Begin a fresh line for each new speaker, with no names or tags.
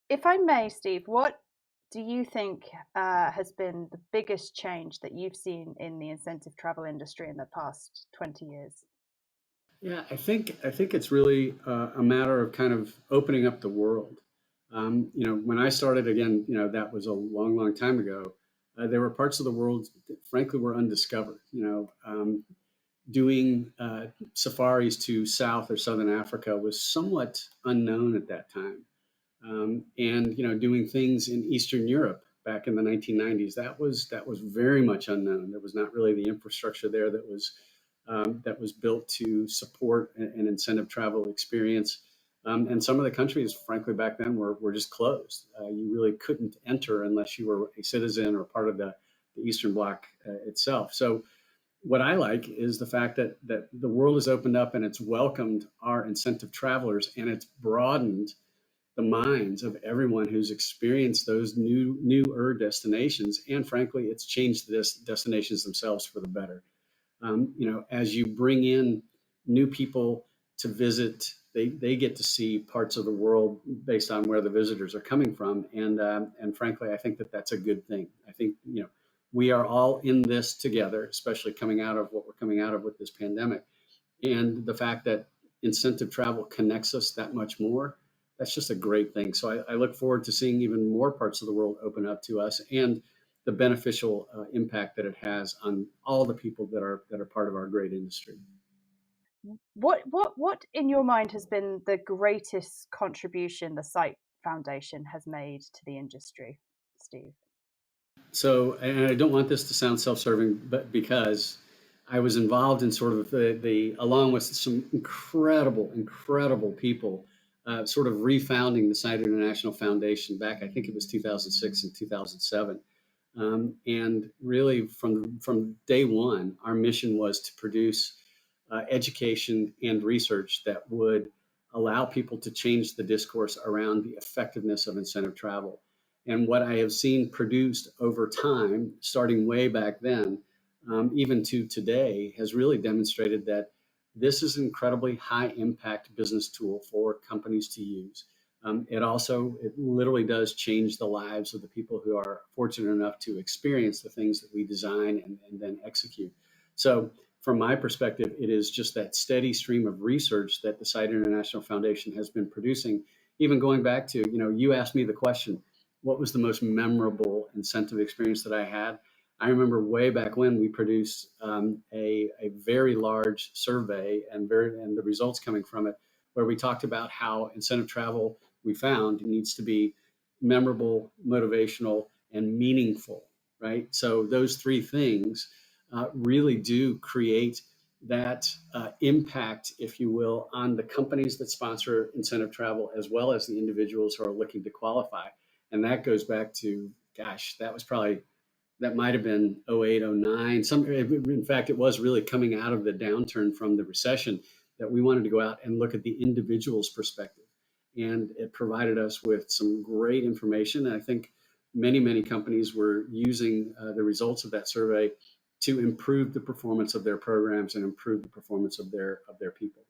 If I may, Steve, what do you think has been the biggest change that you've seen in the incentive travel industry in the past 20 years?
Yeah, I think it's really a matter of kind of opening up the world. When I started again, that was a long, long time ago. There were parts of the world that, frankly, were undiscovered. Doing safaris to South or Southern Africa was somewhat unknown at that time. And doing things in Eastern Europe back in the 1990s, that was very much unknown. There was not really the infrastructure there that was built to support an incentive travel experience. And some of the countries, frankly, back then were just closed. You really couldn't enter unless you were a citizen or part of the Eastern Bloc itself. So what I like is the fact that the world has opened up and it's welcomed our incentive travelers, and it's broadened the minds of everyone who's experienced those newer destinations. And frankly, it's changed the destinations themselves for the better. As you bring in new people to visit, they get to see parts of the world based on where the visitors are coming from, and frankly, I think that that's a good thing. I think we are all in this together, especially coming out of what we're coming out of with this pandemic, and the fact that incentive travel connects us that much more. That's just a great thing. So I look forward to seeing even more parts of the world open up to us, and the beneficial impact that it has on all the people that are part of our great industry.
What in your mind has been the greatest contribution the Site Foundation has made to the industry, Steve?
So, and I don't want this to sound self-serving, but because I was involved in sort of along with some incredible, incredible people, sort of refounding the Site International Foundation back, I think it was 2006 and 2007. And really, from day one, our mission was to produce education and research that would allow people to change the discourse around the effectiveness of incentive travel. And what I have seen produced over time, starting way back then, even to today, has really demonstrated that this is an incredibly high impact business tool for companies to use. It literally does change the lives of the people who are fortunate enough to experience the things that we design and then execute. So, from my perspective, it is just that steady stream of research that the Site International Foundation has been producing, even going back to, you asked me the question, what was the most memorable incentive experience that I had? I remember way back when we produced a very large survey and the results coming from it, where we talked about how incentive travel we found needs to be memorable, motivational, and meaningful, right? So those three things really do create that impact, if you will, on the companies that sponsor incentive travel, as well as the individuals who are looking to qualify. And that goes back to, gosh, that might have been '08, '09. In fact, it was really coming out of the downturn from the recession that we wanted to go out and look at the individual's perspective. And it provided us with some great information. And I think many, many companies were using the results of that survey to improve the performance of their programs and improve the performance of their people.